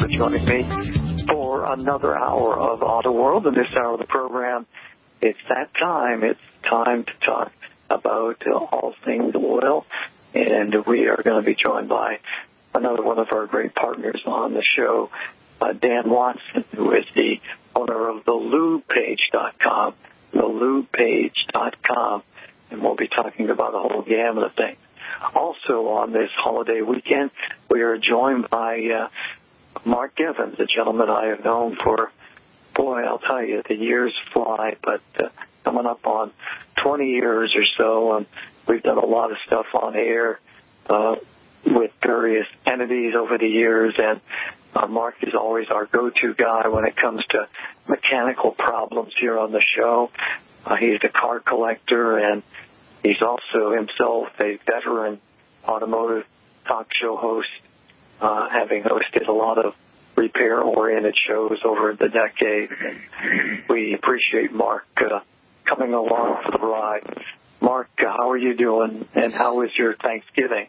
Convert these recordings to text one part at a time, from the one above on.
for joining me for another hour of Auto World. In this hour of the program, it's that time. It's time to talk about all things oil. And we are going to be joined by another one of our great partners on the show, Dan Watson, who is the owner of thelubepage.com, thelubepage.com. And we'll be talking about a whole gamut of things. Also on this holiday weekend, we are joined by Mark Evans, a gentleman I have known for, boy, I'll tell you, the years fly, but coming up on 20 years or so, and we've done a lot of stuff on air with various entities over the years, and Mark is always our go-to guy when it comes to mechanical problems here on the show. He's a car collector, and he's also himself a veteran automotive talk show host, having hosted a lot of repair-oriented shows over the decade. We appreciate Mark coming along for the ride. Mark, how are you doing, and how was your Thanksgiving?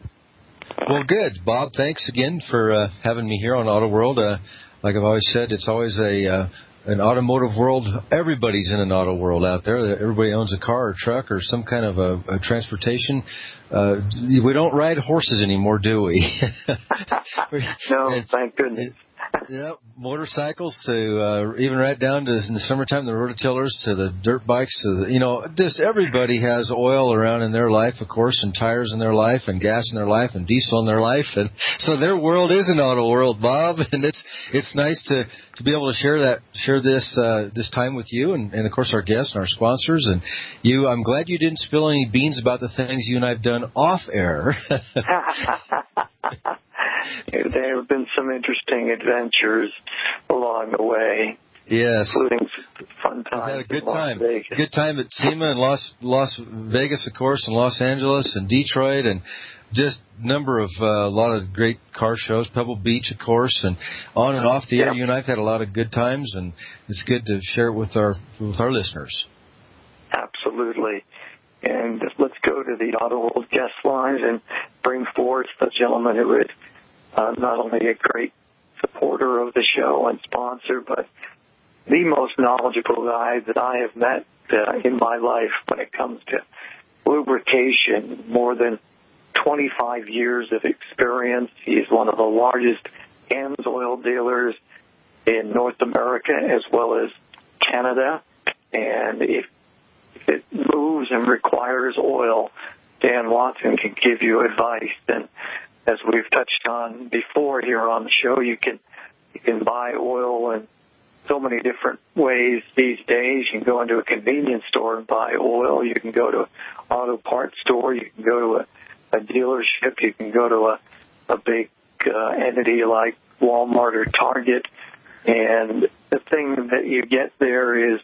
Well, good, Bob. Thanks again for having me here on Auto World. Like I've always said, it's always an automotive world. Everybody's in an auto world out there. Everybody owns a car or truck or some kind of a transportation. We don't ride horses anymore, do we? No, thank goodness. Yeah, motorcycles to even right down to in the summertime the rototillers to the dirt bikes to the, just everybody has oil around in their life, of course, and tires in their life and gas in their life and diesel in their life, and so their world is an auto world, Bob, and it's nice to be able to share this time with you and of course our guests and our sponsors and you. I'm glad you didn't spill any beans about the things you and I've done off air. There have been some interesting adventures along the way. Yes. Including fun times. We've had a good in Las time. Vegas. Good time at SEMA and Las Vegas, of course, and Los Angeles and Detroit, and just number of a lot of great car shows. Pebble Beach, of course, and on and off the air. You and I've had a lot of good times, and it's good to share it with our listeners. Absolutely. And let's go to the Auto World guest lines and bring forth the gentleman who is not only a great supporter of the show and sponsor, but the most knowledgeable guy that I have met in my life when it comes to lubrication. More than 25 years of experience. He is one of the largest AMSOIL dealers in North America as well as Canada. And if it moves and requires oil, Dan Watson can give you advice. And as we've touched on before here on the show, you can buy oil in so many different ways these days. You can go into a convenience store and buy oil. You can go to an auto parts store. You can go to a dealership. You can go to a big entity like Walmart or Target. And the thing that you get there is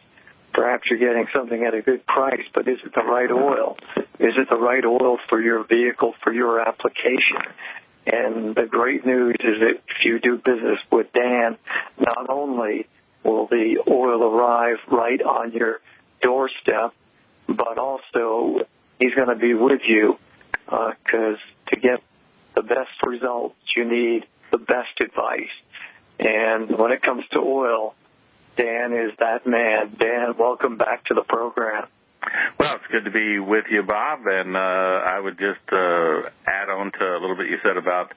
perhaps you're getting something at a good price, but is it the right oil? Is it the right oil for your vehicle, for your application? And the great news is that if you do business with Dan, not only will the oil arrive right on your doorstep, but also he's going to be with you because to get the best results, you need the best advice. And when it comes to oil, Dan is that man. Dan, welcome back to the program. Well, it's good to be with you, Bob, and I would just add on to a little bit you said about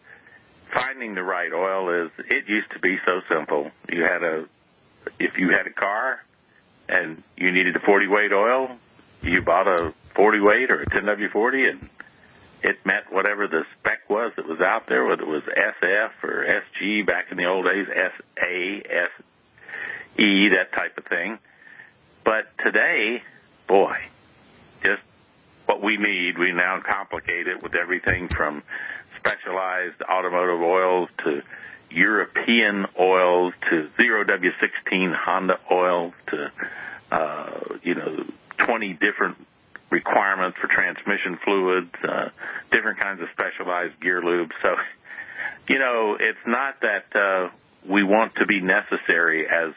finding the right oil. It used to be so simple. If you had a car and you needed a 40-weight oil, you bought a 40-weight or a 10W40, and it met whatever the spec was that was out there, whether it was SF or SG back in the old days, SA, SE, that type of thing. But today, boy, just what we need, we now complicate it with everything from specialized automotive oils to European oils to 0W16 Honda oil to, 20 different requirements for transmission fluids, different kinds of specialized gear lubes. So, it's not that we want to be necessary as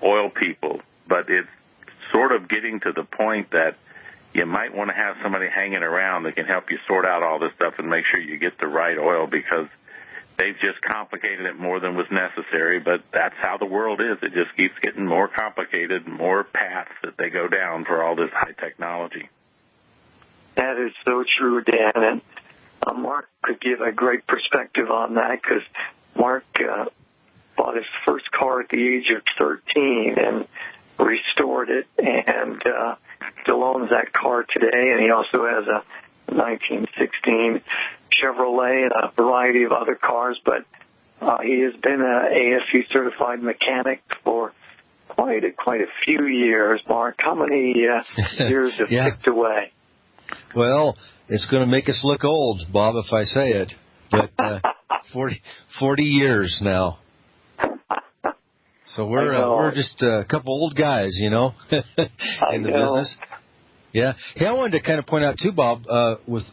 oil people, but it's sort of getting to the point that you might want to have somebody hanging around that can help you sort out all this stuff and make sure you get the right oil, because they've just complicated it more than was necessary, but that's how the world is. It just keeps getting more complicated, more paths that they go down for all this high technology. That is so true, Dan, and Mark could give a great perspective on that, because Mark bought his first car at the age of 13 and restored it, and still owns that car today, and he also has a 1916 Chevrolet and a variety of other cars, but he has been an ASU certified mechanic for quite a few years. Mark, how many years have ticked away? Well, it's going to make us look old, Bob, if I say it, but 40 years now. So we're just a couple old guys, in the business. Yeah. Hey, I wanted to kind of point out, too, Bob, with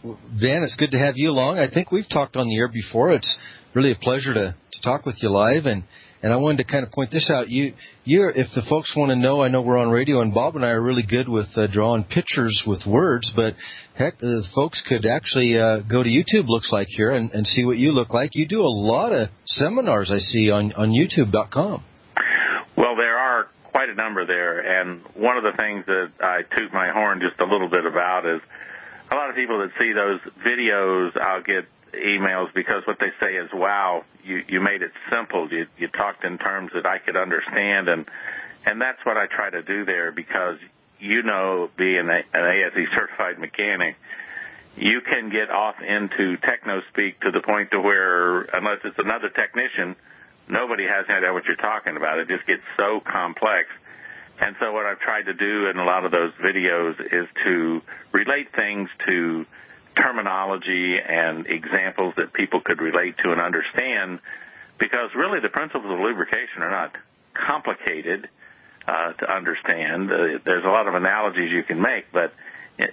Dan, it's good to have you along. I think we've talked on the air before. It's really a pleasure to talk with you live. And I wanted to kind of point this out. You're, if the folks want to know, I know we're on radio, and Bob and I are really good with drawing pictures with words. But, heck, the folks could actually go to YouTube, looks like here, and see what you look like. You do a lot of seminars, I see, on YouTube.com. Well, there are quite a number there, and one of the things that I toot my horn just a little bit about is a lot of people that see those videos, I'll get emails because what they say is, wow, you made it simple. You talked in terms that I could understand, and that's what I try to do there, because being an ASE certified mechanic, you can get off into techno speak to the point to where, unless it's another technician, nobody has any idea what you're talking about. It just gets so complex. And so what I've tried to do in a lot of those videos is to relate things to terminology and examples that people could relate to and understand, because really the principles of lubrication are not complicated to understand. There's a lot of analogies you can make, but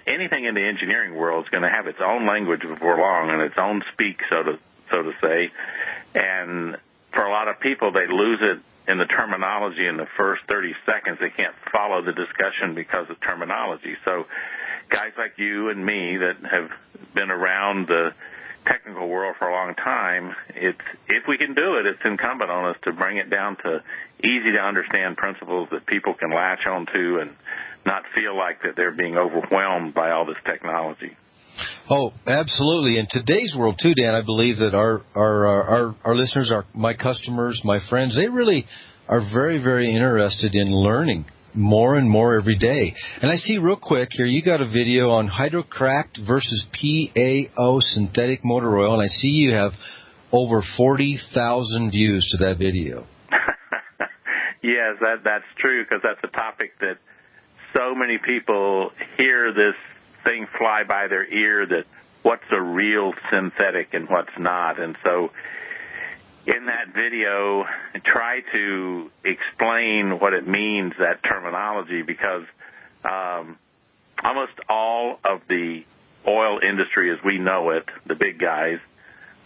anything in the engineering world is going to have its own language before long and its own speak, so to say. And for a lot of people, they lose it in the terminology in the first 30 seconds. They can't follow the discussion because of terminology. So guys like you and me that have been around the technical world for a long time, if we can do it, it's incumbent on us to bring it down to easy-to-understand principles that people can latch onto and not feel like that they're being overwhelmed by all this technology. Oh, absolutely. In today's world, too, Dan, I believe that our listeners, my customers, my friends, they really are very, very interested in learning more and more every day. And I see real quick here, you got a video on hydrocracked versus PAO synthetic motor oil, and I see you have over 40,000 views to that video. Yes, that's true, because that's a topic that so many people hear this thing fly by their ear, that what's a real synthetic and what's not. And so in that video, try to explain what it means, that terminology, because almost all of the oil industry as we know it, the big guys,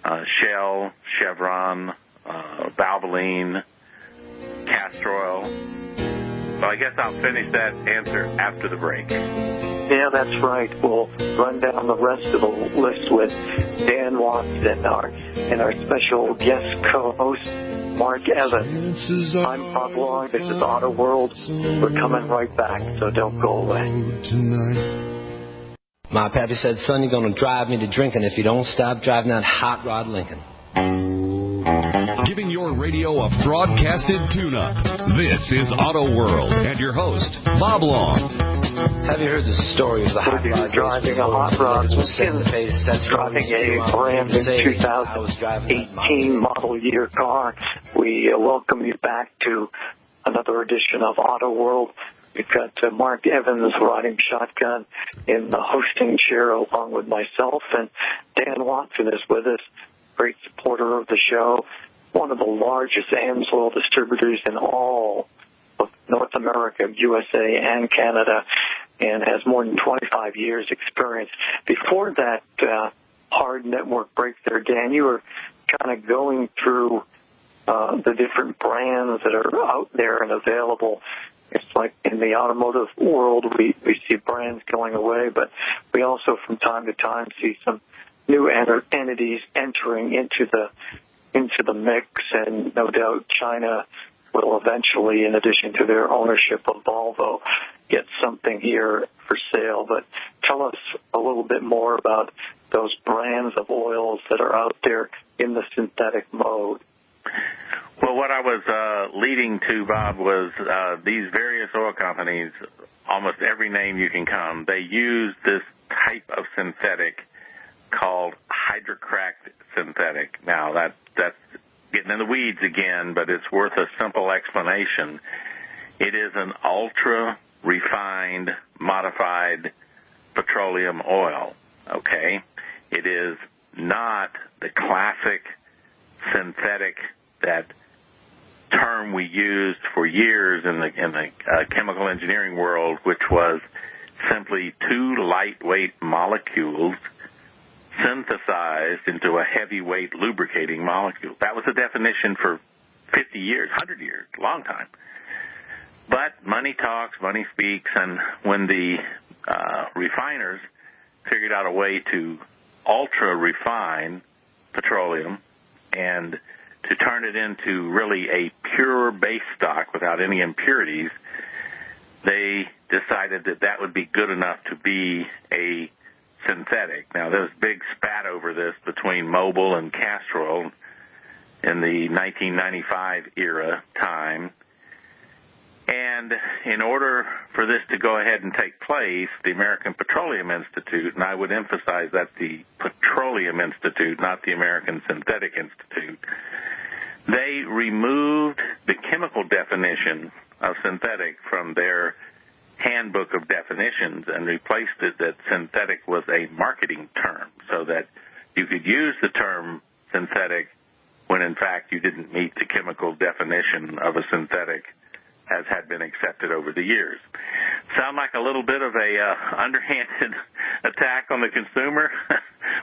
Shell, Chevron, Valvoline, Castor Oil. So I guess I'll finish that answer after the break. Yeah, that's right. We'll run down the rest of the list with Dan Watson, our special guest co-host, Mark Evans. I'm Bob Long. This is Auto World. We're coming right back, so don't go away. My pappy said, son, you're going to drive me to drinking if you don't stop driving that hot rod Lincoln. Giving your radio a broadcasted tune-up. This is Auto World and your host, Bob Long. Have you heard the story of the hot rod? Driving a hot rod Lincoln, driving a brand new 2018 model year car. We welcome you back to another edition of Auto World. We've got Mark Evans riding shotgun in the hosting chair along with myself, and Dan Watson is with us, great supporter of the show, one of the largest AMSOIL distributors in all of North America, USA, and Canada, and has more than 25 years experience. Before that hard network break there, Dan, you were kind of going through the different brands that are out there and available. It's like in the automotive world, we see brands going away, but we also from time to time see some new entities entering into the into the mix, and no doubt China will eventually, in addition to their ownership of Volvo, get something here for sale. But tell us a little bit more about those brands of oils that are out there in the synthetic mode. Well, what I was leading to, Bob, was these various oil companies, almost every name you can come, they use this type of synthetic called hydrocracked synthetic. Now, that's getting in the weeds again, but it's worth a simple explanation. It is an ultra-refined, modified petroleum oil, okay? It is not the classic synthetic, that term we used for years in the chemical engineering world, which was simply two lightweight molecules synthesized into a heavyweight lubricating molecule. That was the definition for 50 years, 100 years, a long time. But money talks, money speaks, and when the refiners figured out a way to ultra-refine petroleum and to turn it into really a pure base stock without any impurities, they decided that that would be good enough to be a synthetic. Now, there was big spat over this between Mobil and Castrol in the 1995 era time. And in order for this to go ahead and take place, the American Petroleum Institute, and I would emphasize that the Petroleum Institute, not the American Synthetic Institute, they removed the chemical definition of synthetic from their handbook of definitions and replaced it that synthetic was a marketing term, so that you could use the term synthetic when in fact you didn't meet the chemical definition of a synthetic as had been accepted over the years. Sound like a little bit of a underhanded attack on the consumer?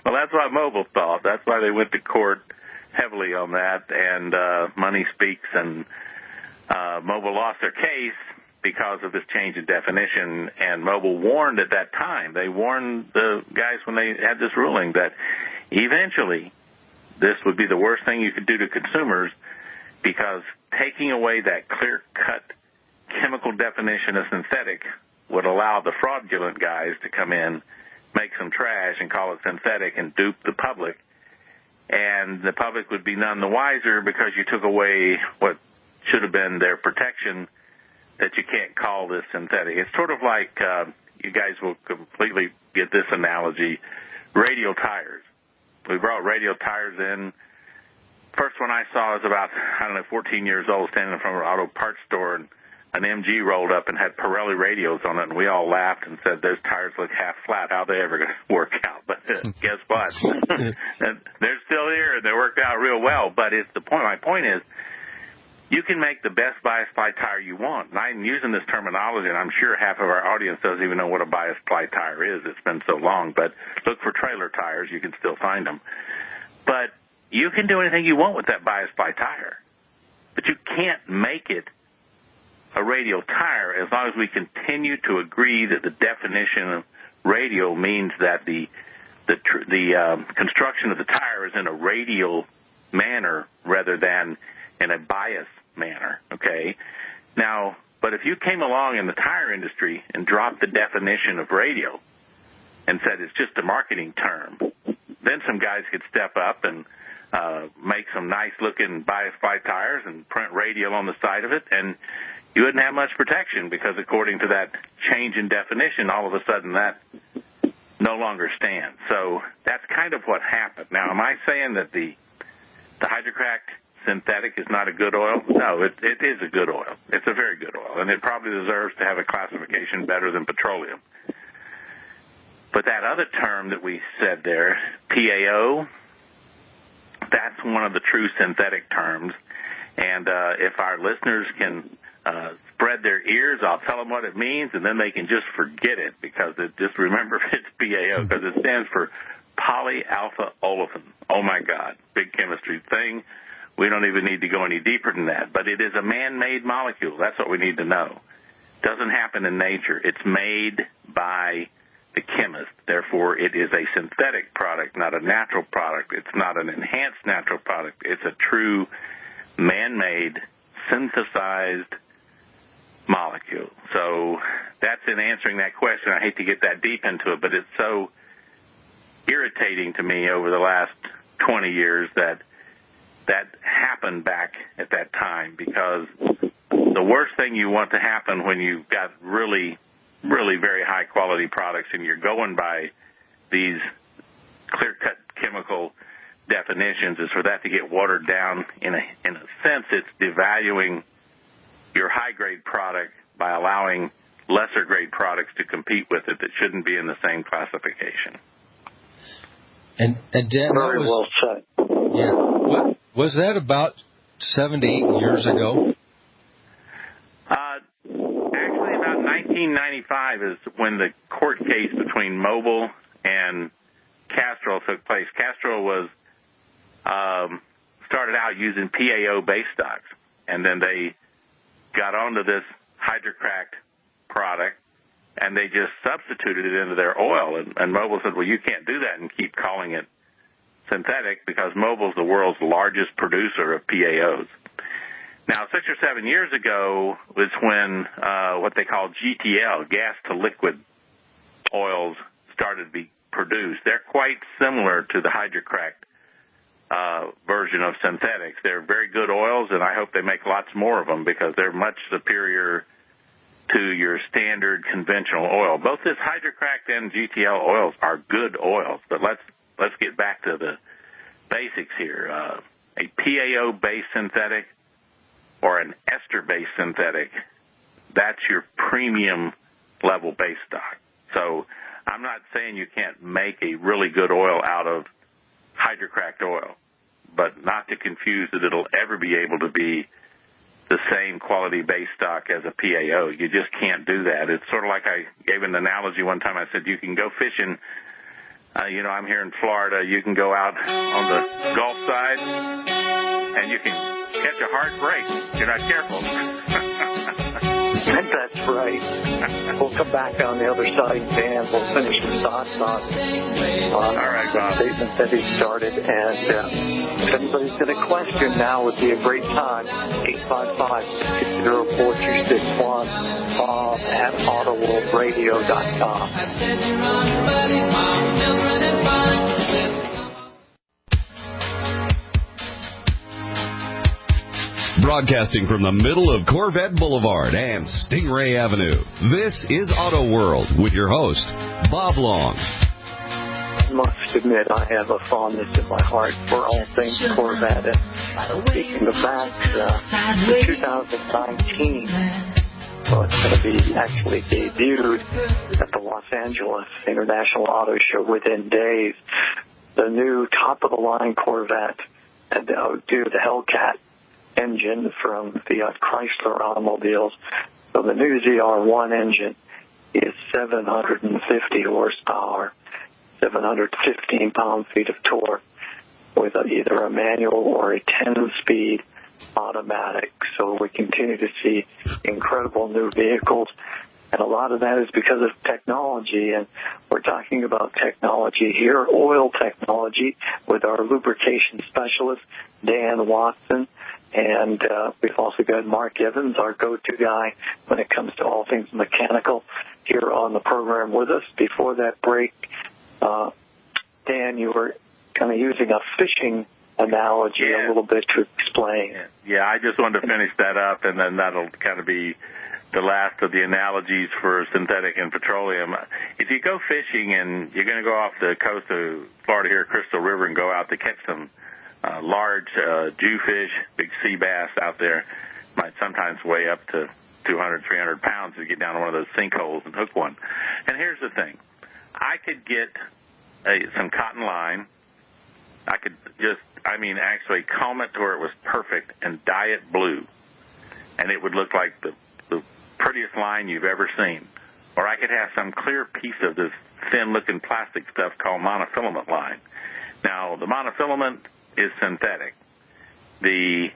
Well, that's what Mobil thought. That's why they went to court heavily on that, and money speaks, and Mobil lost their case because of this change in definition, and Mobil warned at that time. They warned the guys when they had this ruling that eventually this would be the worst thing you could do to consumers, because taking away that clear-cut chemical definition of synthetic would allow the fraudulent guys to come in, make some trash, and call it synthetic and dupe the public. And the public would be none the wiser because you took away what should have been their protection, that you can't call this synthetic. It's sort of like, you guys will completely get this analogy, radial tires. We brought radial tires in. First one I saw was about, 14 years old, standing in front of an auto parts store, and an MG rolled up and had Pirelli radios on it, and we all laughed and said, those tires look half flat. How are they ever going to work out? But guess what? And they're still here, and they worked out real well. But it's the point. My point is, you can make the best bias ply tire you want. And I'm using this terminology, and I'm sure half of our audience doesn't even know what a bias ply tire is. It's been so long. But look for trailer tires. You can still find them. But you can do anything you want with that bias ply tire. But you can't make it a radial tire as long as we continue to agree that the definition of radial means that the construction of the tire is in a radial manner rather than in a bias manner, okay? Now, but if you came along in the tire industry and dropped the definition of radial and said it's just a marketing term, then some guys could step up and make some nice-looking bias ply tires and print radial on the side of it, and you wouldn't have much protection because according to that change in definition, all of a sudden that no longer stands. So that's kind of what happened. Now, am I saying that the hydrocracked synthetic is not a good oil? No, it is a good oil. It's a very good oil, and it probably deserves to have a classification better than petroleum. But that other term that we said there, PAO, that's one of the true synthetic terms. And if our listeners can spread their ears, I'll tell them what it means, and then they can just forget it, because just remember it's PAO, because it stands for polyalpha olefin. Oh, my God, big chemistry thing. We don't even need to go any deeper than that. But it is a man-made molecule. That's what we need to know. It doesn't happen in nature. It's made by the chemist. Therefore, it is a synthetic product, not a natural product. It's not an enhanced natural product. It's a true man-made, synthesized molecule. So that's in answering that question. I hate to get that deep into it, but it's so irritating to me over the last 20 years that happened back at that time, because the worst thing you want to happen when you've got really, really very high-quality products and you're going by these clear-cut chemical definitions is for that to get watered down. In a sense, it's devaluing your high-grade product by allowing lesser-grade products to compete with it that shouldn't be in the same classification. And Dan, very well said. Yeah. Was that about 7 to 8 years ago? Actually, about 1995 is when the court case between Mobil and Castrol took place. Castrol was started out using PAO base stocks, and then they got onto this hydrocracked product, and they just substituted it into their oil. And Mobil said, well, you can't do that and keep calling it synthetic, because Mobil's the world's largest producer of PAOs. Now, 6 or 7 years ago was when what they call GTL, gas-to-liquid oils, started to be produced. They're quite similar to the hydrocracked version of synthetics. They're very good oils, and I hope they make lots more of them, because they're much superior to your standard conventional oil. Both this hydrocracked and GTL oils are good oils, but let's get back to the basics here. A PAO-based synthetic or an ester-based synthetic, that's your premium level base stock. So I'm not saying you can't make a really good oil out of hydrocracked oil, but not to confuse that it'll ever be able to be the same quality base stock as a PAO. You just can't do that. It's sort of like I gave an analogy one time. I said you can go fishing. I'm here in Florida. You can go out on the Gulf side, and you can catch a hard break if you're not careful. That's right. We'll come back on the other side, Dan. We'll finish the thoughts on all right, Bob. the statement that he started. And if anybody's got a question, now would be a great time. 855-660-4261, Bob at AutoWorldRadio.com. Broadcasting from the middle of Corvette Boulevard and Stingray Avenue, this is Auto World with your host, Bob Long. I must admit, I have a fondness in my heart for all things Corvette. And speaking of that, in 2019, well, it's going to be actually debuted at the Los Angeles International Auto Show within days. The new top-of-the-line Corvette, and outdo the Hellcat engine from the Chrysler automobiles. So the new ZR1 engine is 750 horsepower, 715 pound-feet of torque, with either a manual or a 10-speed automatic. So we continue to see incredible new vehicles, and a lot of that is because of technology, and we're talking about technology here, oil technology, with our lubrication specialist, Dan Watson. And we've also got Mark Evans, our go-to guy when it comes to all things mechanical, here on the program with us. Before that break, Dan, you were kind of using a fishing analogy a little bit to explain. Yeah, I just wanted to finish that up, and then that'll kind of be the last of the analogies for synthetic and petroleum. If you go fishing and you're going to go off the coast of Florida here, Crystal River, and go out to catch some large jewfish, big sea bass out there, might sometimes weigh up to 200, 300 pounds to get down to one of those sinkholes and hook one. And here's the thing. I could get some cotton line. I could actually comb it to where it was perfect and dye it blue, and it would look like the prettiest line you've ever seen. Or I could have some clear piece of this thin-looking plastic stuff called monofilament line. Now, the monofilament is synthetic. The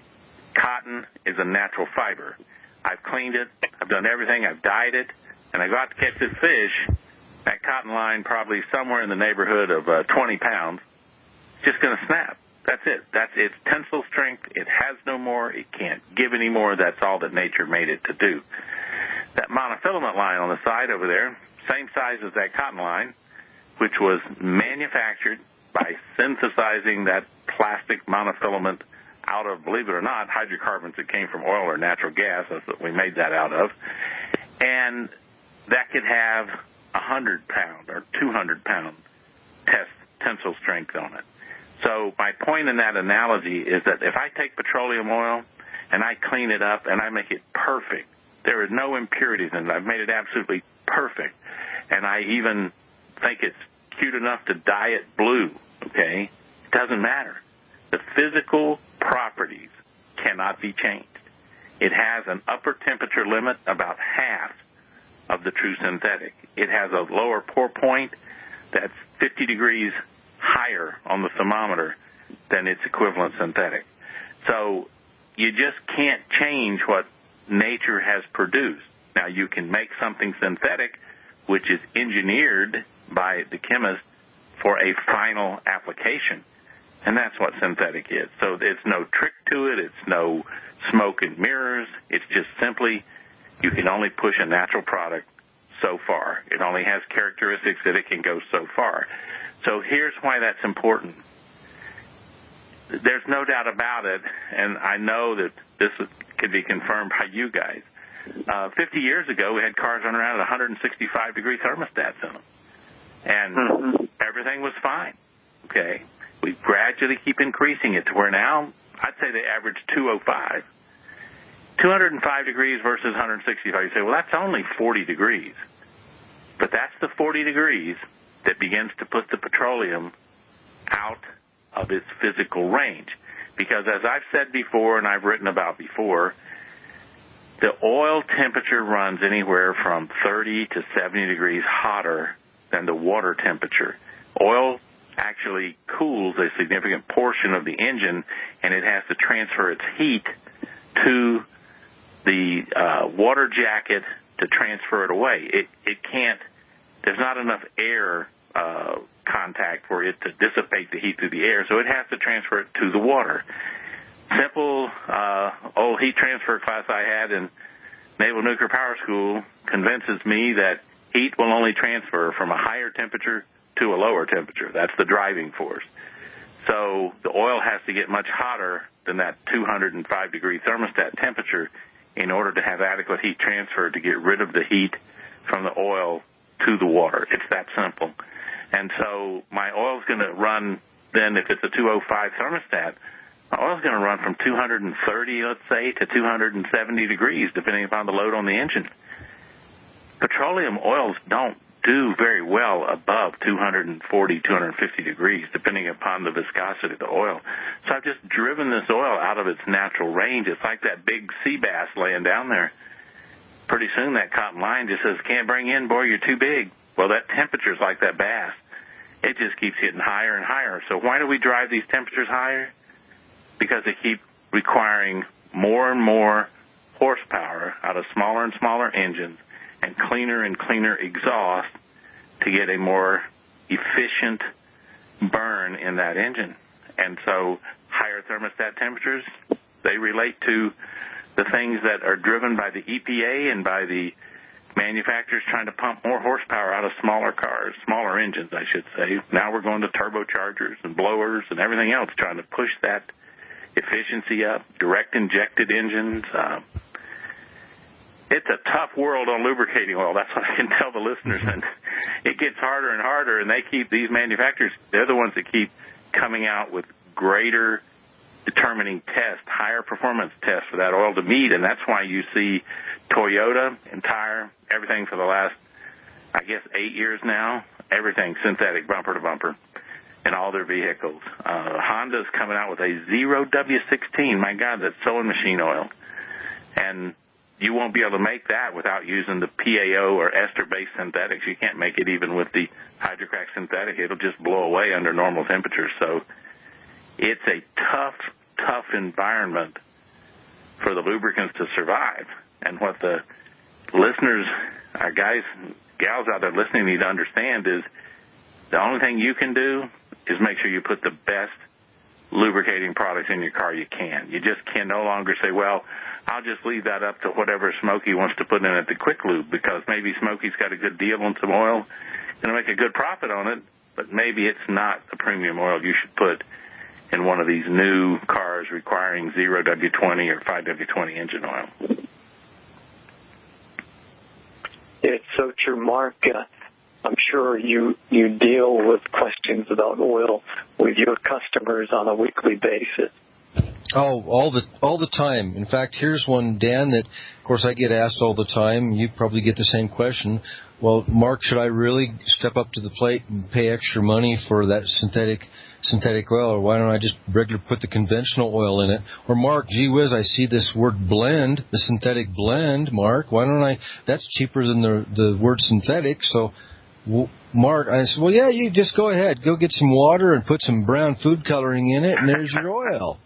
cotton is a natural fiber. I've cleaned it. I've done everything. I've dyed it. And I go out to catch this fish, that cotton line, probably somewhere in the neighborhood of 20 pounds, just going to snap. That's it. That's its tensile strength. It has no more. It can't give any more. That's all that nature made it to do. That monofilament line on the side over there, same size as that cotton line, which was manufactured by synthesizing that plastic monofilament out of, believe it or not, hydrocarbons that came from oil or natural gas. That's what we made that out of. And that could have 100-pound or 200-pound tensile strength on it. So my point in that analogy is that if I take petroleum oil and I clean it up and I make it perfect, there are no impurities in it. I've made it absolutely perfect. And I even think it's cute enough to dye it blue, okay? It doesn't matter. The physical properties cannot be changed. It has an upper temperature limit about half of the true synthetic. It has a lower pour point that's 50 degrees higher on the thermometer than its equivalent synthetic. So you just can't change what nature has produced. Now, you can make something synthetic, which is engineered by the chemist for a final application, and that's what synthetic is. So it's no trick to it. It's no smoke and mirrors. It's just simply you can only push a natural product so far. It only has characteristics that it can go so far. So here's why that's important. There's no doubt about it, and I know that this could be confirmed by you guys. 50 years ago, we had cars running around at 165-degree thermostats in them, and everything was fine. Okay, we gradually keep increasing it to where now I'd say they average 205. 205 degrees versus 165. You say, well, that's only 40 degrees. But that's the 40 degrees that begins to put the petroleum out of its physical range. Because as I've said before and I've written about before, the oil temperature runs anywhere from 30 to 70 degrees hotter than the water temperature. Oil actually cools a significant portion of the engine, and it has to transfer its heat to the water jacket to transfer it away. It can't, there's not enough air contact for it to dissipate the heat through the air, so it has to transfer it to the water. Simple old heat transfer class I had in Naval Nuclear Power School convinces me that heat will only transfer from a higher temperature to a lower temperature. That's the driving force. So the oil has to get much hotter than that 205-degree thermostat temperature in order to have adequate heat transfer to get rid of the heat from the oil to the water. It's that simple. And so my oil's going to run then, if it's a 205 thermostat, my oil's going to run from 230, let's say, to 270 degrees, depending upon the load on the engine. Petroleum oils don't do very well above 240, 250 degrees, depending upon the viscosity of the oil. So I've just driven this oil out of its natural range. It's like that big sea bass laying down there. Pretty soon that cotton line just says, can't bring in, boy, you're too big. Well, that temperature's like that bass. It just keeps getting higher and higher. So why do we drive these temperatures higher? Because they keep requiring more and more horsepower out of smaller and smaller engines and cleaner exhaust to get a more efficient burn in that engine. And so higher thermostat temperatures, they relate to the things that are driven by the EPA and by the manufacturers trying to pump more horsepower out of smaller cars, smaller engines, I should say. Now we're going to turbochargers and blowers and everything else, trying to push that efficiency up, direct injected engines. It's a tough world on lubricating oil. That's what I can tell the listeners. And it gets harder and harder, and these manufacturers, they're the ones that keep coming out with greater determining tests, higher performance tests for that oil to meet. And that's why you see Toyota entire, everything for the last, I guess, 8 years now, everything synthetic bumper to bumper in all their vehicles. Honda's coming out with a 0W16. My God, that's sewing machine oil. And you won't be able to make that without using the PAO or ester-based synthetics. You can't make it even with the hydrocrack synthetic. It'll just blow away under normal temperatures. So it's a tough environment for the lubricants to survive. And what the listeners, our guys gals out there listening need to understand is the only thing you can do is make sure you put the best lubricating products in your car you can. You just can no longer say, well, I'll just leave that up to whatever Smokey wants to put in at the Quick Lube, because maybe Smokey's got a good deal on some oil, going to make a good profit on it, but maybe it's not the premium oil you should put in one of these new cars requiring 0W20 or 5W20 engine oil. It's so true, Mark. I'm sure you deal with questions about oil with your customers on a weekly basis. Oh, all the time. In fact, here's one, Dan, that, of course, I get asked all the time. You probably get the same question. Well, Mark, should I really step up to the plate and pay extra money for that synthetic oil, or why don't I just regular put the conventional oil in it? Or, Mark, gee whiz, I see this word blend, the synthetic blend, Mark. Why don't I? That's cheaper than the word synthetic. So, Mark, I said, well, yeah, you just go ahead. Go get some water and put some brown food coloring in it, and there's your oil.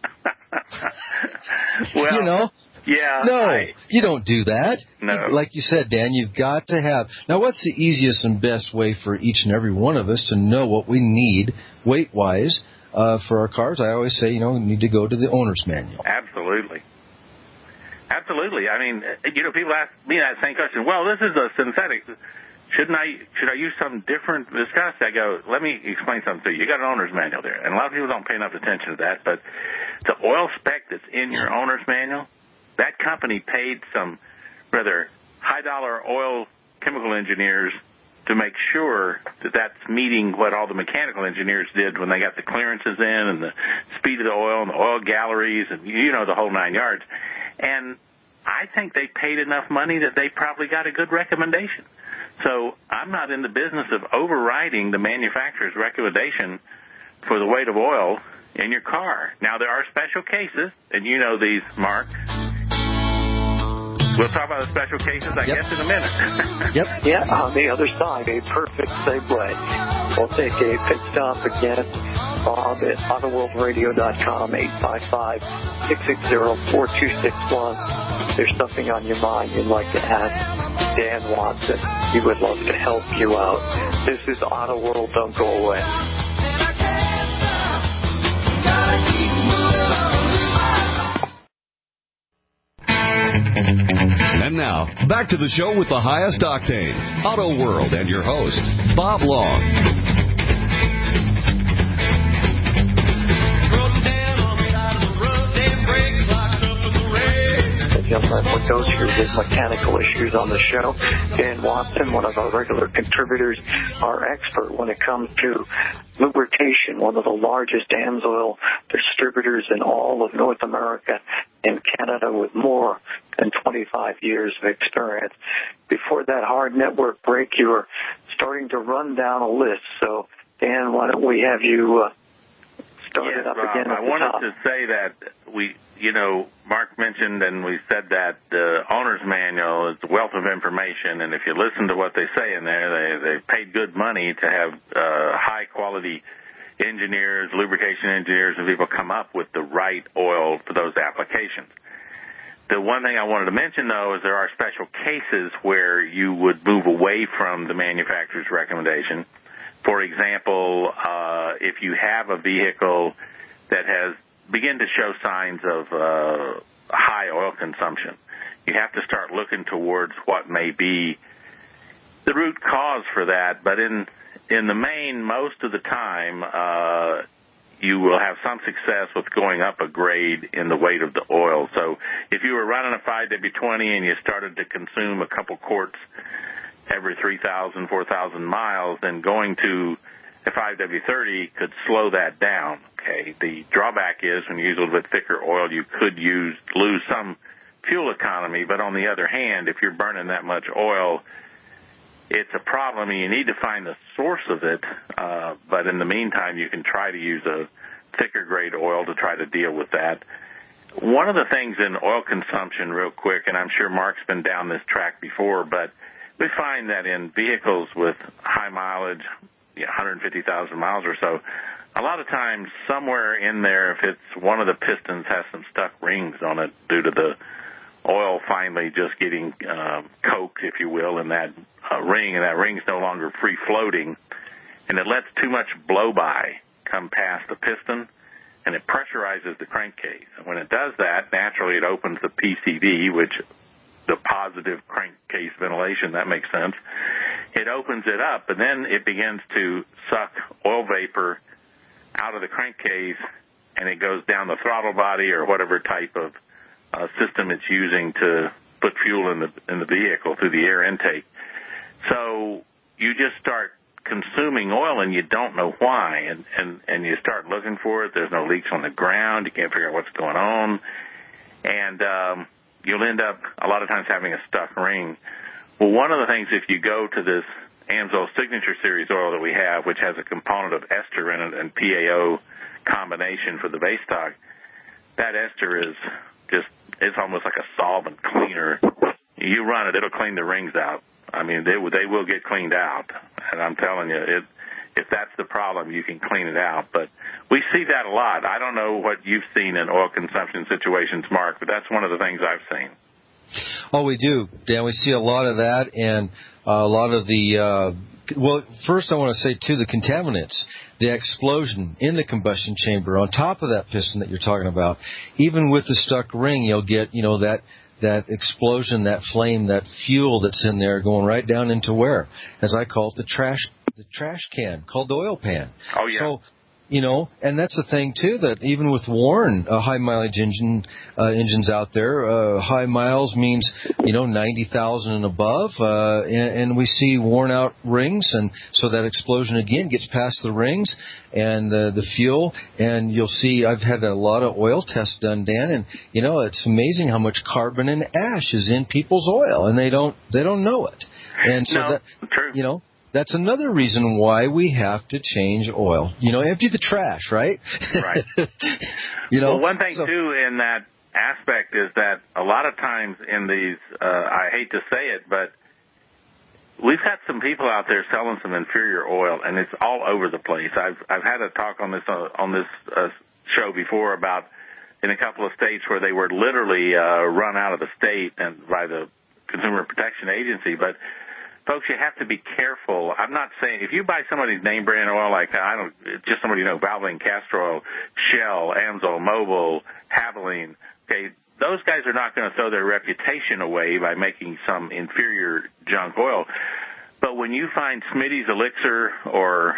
Well, you know? Yeah. No, you don't do that. No. Like you said, Dan, you've got to have. Now, what's the easiest and best way for each and every one of us to know what we need weight-wise for our cars? I always say, we need to go to the owner's manual. Absolutely. I mean, people ask me that same question. Well, this is a synthetic. Should I use some different viscosity? I go, let me explain something to you. You got an owner's manual there, and a lot of people don't pay enough attention to that, but the oil spec that's in your owner's manual, that company paid some rather high-dollar oil chemical engineers to make sure that that's meeting what all the mechanical engineers did when they got the clearances in and the speed of the oil and the oil galleries and, the whole 9 yards. And I think they paid enough money that they probably got a good recommendation. So I'm not in the business of overriding the manufacturer's recommendation for the weight of oil in your car. Now, there are special cases, and you know these, Mark. We'll talk about the special cases, I guess, in a minute. Yep. Yeah, on the other side, a perfect segue. We'll take a pit stop again. Bob at AutoWorldRadio.com, 855-660-4261. There's something on your mind you'd like to ask Dan Watson. He would love to help you out. This is Auto World. Don't go away. And now, back to the show with the highest octanes, Auto World, and your host, Bob Long. Gentlemen, what goes through his mechanical issues on the show. Dan Watson, one of our regular contributors, our expert when it comes to lubrication, one of the largest AMSOIL distributors in all of North America and Canada with more than 25 years of experience. Before that hard network break, you were starting to run down a list. So, Dan, why don't we have you start it up again at the top? I wanted to say that Mark mentioned and we said that the owner's manual is a wealth of information, and if you listen to what they say in there, they paid good money to have high-quality engineers, lubrication engineers, and people come up with the right oil for those applications. The one thing I wanted to mention, though, is there are special cases where you would move away from the manufacturer's recommendation. For example, if you have a vehicle that has begin to show signs of high oil consumption, you have to start looking towards what may be the root cause for that. But in the main, most of the time, you will have some success with going up a grade in the weight of the oil. So if you were running a 5W20 and you started to consume a couple quarts every 3,000, 4,000 miles, then going to a 5W30 could slow that down. Okay. The drawback is when you use a little bit thicker oil, you could lose some fuel economy. But on the other hand, if you're burning that much oil, it's a problem, and you need to find the source of it. But in the meantime, you can try to use a thicker grade oil to try to deal with that. One of the things in oil consumption, real quick, and I'm sure Mark's been down this track before, but we find that in vehicles with high mileage, 150,000 miles or so, a lot of times somewhere in there, if it's one of the pistons has some stuck rings on it due to the oil finally just getting coked, if you will, in that ring, and that ring's no longer free-floating, and it lets too much blow-by come past the piston, and it pressurizes the crankcase. And when it does that, naturally it opens the PCV, which the positive crankcase ventilation, that makes sense. It opens it up, and then it begins to suck oil vapor out of the crankcase, and it goes down the throttle body or whatever type of system it's using to put fuel in the vehicle through the air intake. So you just start consuming oil, and you don't know why, and you start looking for it. There's no leaks on the ground. You can't figure out what's going on, and you'll end up a lot of times having a stuck ring. Well, one of the things, if you go to this AMSOIL Signature Series oil that we have, which has a component of ester in it and PAO combination for the base stock, that ester is just, it's almost like a solvent cleaner. You run it, it'll clean the rings out. I mean, they will get cleaned out. And I'm telling you, if that's the problem, you can clean it out. But we see that a lot. I don't know what you've seen in oil consumption situations, Mark, but that's one of the things I've seen. Oh, we do, Dan. We see a lot of that, and a lot of the well, first I want to say, too, the contaminants, the explosion in the combustion chamber on top of that piston that you're talking about. Even with the stuck ring, you'll get, that explosion, that flame, that fuel that's in there going right down into where? As I call it, the trash can called the oil pan. Oh, yeah. So, and that's the thing, too, that even with worn high-mileage engines out there, high miles means, 90,000 and above, and we see worn-out rings, and so that explosion, again, gets past the rings and the fuel, and you'll see I've had a lot of oil tests done, Dan, and, it's amazing how much carbon and ash is in people's oil, and they don't know it. And so true. That's another reason why we have to change oil. Empty the trash, right? Right. Well, one thing, too, in that aspect is that a lot of times in these, I hate to say it, but we've got some people out there selling some inferior oil, and it's all over the place. I've had a talk on this show before about in a couple of states where they were literally run out of the state and by the Consumer Protection Agency, but folks, you have to be careful. I'm not saying if you buy somebody's name brand oil like just somebody Valvoline, Castor Oil, Shell, AMSOIL, Mobil, Havoline, okay, those guys are not going to throw their reputation away by making some inferior junk oil. But when you find Smitty's Elixir or,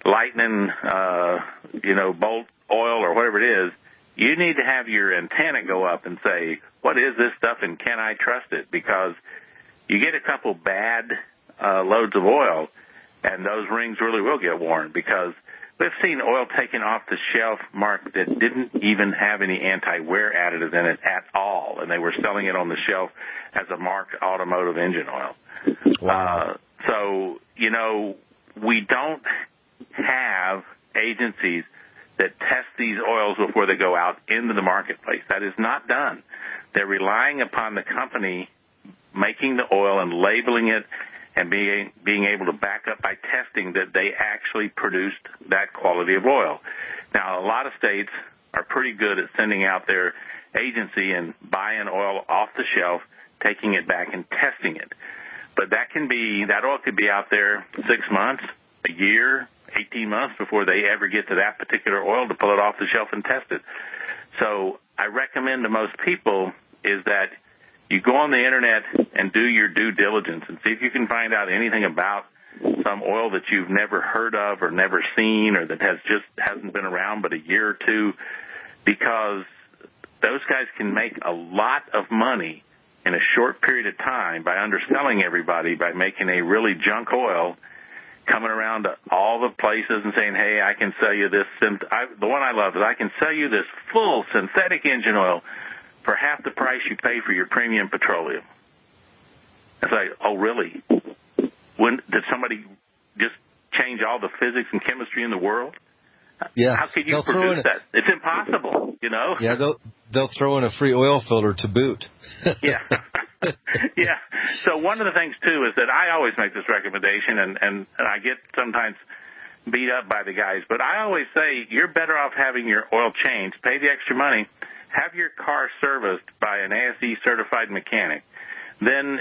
Lightning, Bolt oil or whatever it is, you need to have your antenna go up and say, what is this stuff and can I trust it? Because you get a couple bad loads of oil, and those rings really will get worn because we've seen oil taken off the shelf, Mark, that didn't even have any anti-wear additives in it at all, and they were selling it on the shelf as a marked automotive engine oil. Wow. So, we don't have agencies that test these oils before they go out into the marketplace. That is not done. They're relying upon the company making the oil and labeling it and being able to back up by testing that they actually produced that quality of oil. Now, a lot of states are pretty good at sending out their agency and buying oil off the shelf, taking it back and testing it. But that oil could be out there 6 months, a year, 18 months before they ever get to that particular oil to pull it off the shelf and test it. So I recommend to most people is that you go on the Internet and do your due diligence and see if you can find out anything about some oil that you've never heard of or never seen or that hasn't been around but a year or two, because those guys can make a lot of money in a short period of time by underselling everybody, by making a really junk oil, coming around to all the places and saying, hey, I can sell you this. The one I love is I can sell you this full synthetic engine oil for half the price you pay for your premium petroleum. It's like, oh, really? Did somebody just change all the physics and chemistry in the world? Yeah. How could you produce that? It's impossible, Yeah, they'll throw in a free oil filter to boot. Yeah. Yeah. So one of the things, too, is that I always make this recommendation, and I get sometimes beat up by the guys, but I always say you're better off having your oil changed, pay the extra money, have your car serviced by an ASE certified mechanic. Then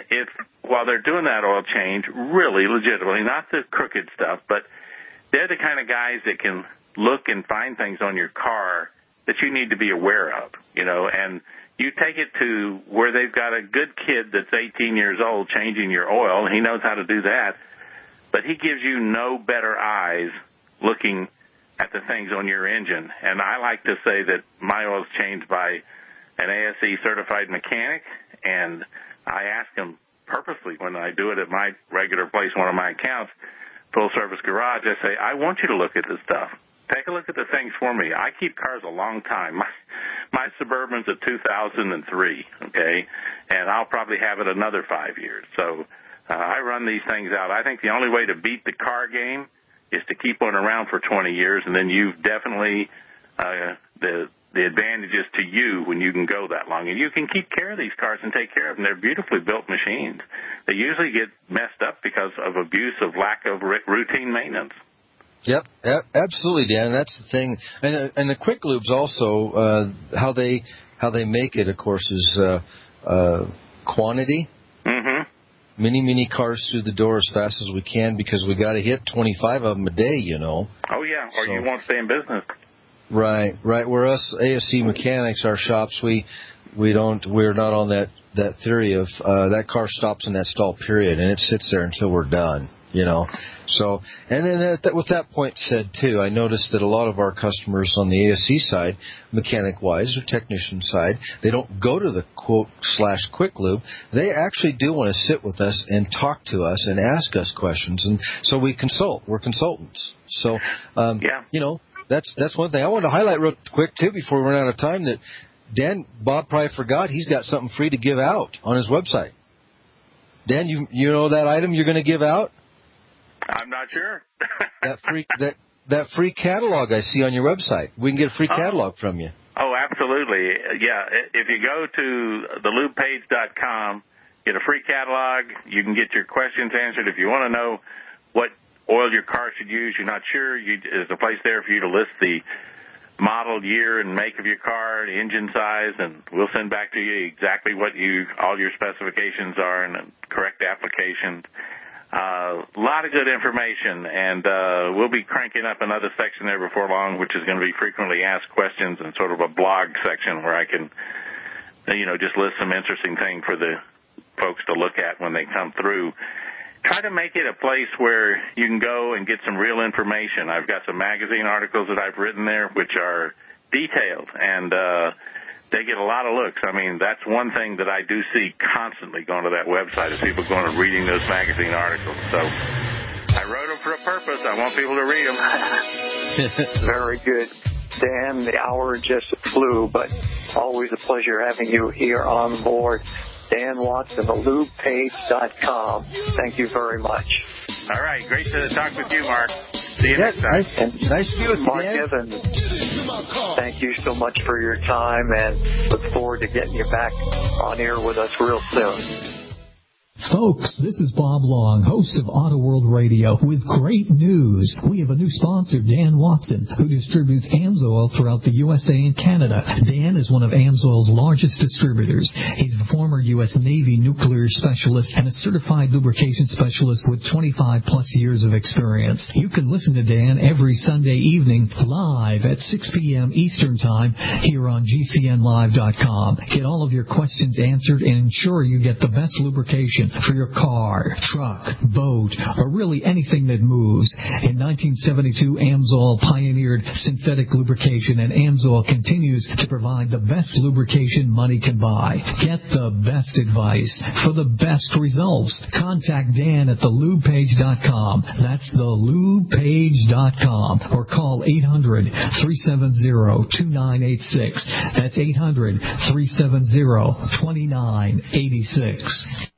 while they're doing that oil change, really legitimately, not the crooked stuff, but they're the kind of guys that can look and find things on your car that you need to be aware of, and you take it to where they've got a good kid that's 18 years old changing your oil, and he knows how to do that, but he gives you no better eyes looking at the things on your engine. And I like to say that my oil's changed by an ASE certified mechanic, and I ask him purposely when I do it at my regular place, one of my accounts, Full Service Garage, I say, I want you to look at this stuff. Take a look at the things for me. I keep cars a long time. My Suburban's a 2003, okay, and I'll probably have it another 5 years. So I run these things out. I think the only way to beat the car game is to keep one around for 20 years, and then you've definitely the advantages to you when you can go that long. And you can keep care of these cars and take care of them. They're beautifully built machines. They usually get messed up because of abuse of lack of routine maintenance. Yep, absolutely, Dan. That's the thing. And the quick lubes also, how they make it, of course, is quantity. Mm-hmm. Many cars through the door as fast as we can because we got to hit 25 of them a day, Oh, yeah, or you won't stay in business. Right. Where us ASC mechanics, our shops, we're not on that theory of that car stops in that stall period and it sits there until we're done. So, and then with that point said too, I noticed that a lot of our customers on the ASC side, mechanic-wise or technician side, they don't go to the quote/quick lube. They actually do want to sit with us and talk to us and ask us questions, and so we consult. We're consultants. So, that's one thing I wanted to highlight real quick too before we run out of time. That Bob probably forgot he's got something free to give out on his website. Dan, you know that item you're going to give out? I'm not sure. that free catalog I see on your website. We can get a free catalog from you. Oh, absolutely. Yeah, if you go to thelubepage.com, get a free catalog. You can get your questions answered. If you want to know what oil your car should use, you're not sure, there's a place there for you to list the model, year, and make of your car, the engine size, and we'll send back to you exactly what all your specifications are and the correct applications. A lot of good information, and we'll be cranking up another section there before long, which is going to be frequently asked questions and sort of a blog section where I can, just list some interesting things for the folks to look at when they come through. Try to make it a place where you can go and get some real information. I've got some magazine articles that I've written there which are detailed, and they get a lot of looks. I mean, that's one thing that I do see constantly going to that website is people going and reading those magazine articles. So I wrote them for a purpose. I want people to read them. Very good. Dan, the hour just flew, but always a pleasure having you here on board. Dan Watson, thelubepage.com. Thank you very much. All right. Great to talk with you, Mark. See you next time. Nice to be with you, Mark Dan. Evans, thank you so much for your time, and look forward to getting you back on air with us real soon. Folks, this is Bob Long, host of Auto World Radio, with great news. We have a new sponsor, Dan Watson, who distributes AMSOIL throughout the USA and Canada. Dan is one of AMSOIL's largest distributors. He's a former U.S. Navy nuclear specialist and a certified lubrication specialist with 25-plus years of experience. You can listen to Dan every Sunday evening live at 6 p.m. Eastern Time here on GCNlive.com. Get all of your questions answered and ensure you get the best lubrication for your car, truck, boat, or really anything that moves. In 1972, AMSOIL pioneered synthetic lubrication, and AMSOIL continues to provide the best lubrication money can buy. Get the best advice for the best results. Contact Dan at thelubepage.com. That's thelubepage.com. Or call 800-370-2986. That's 800-370-2986.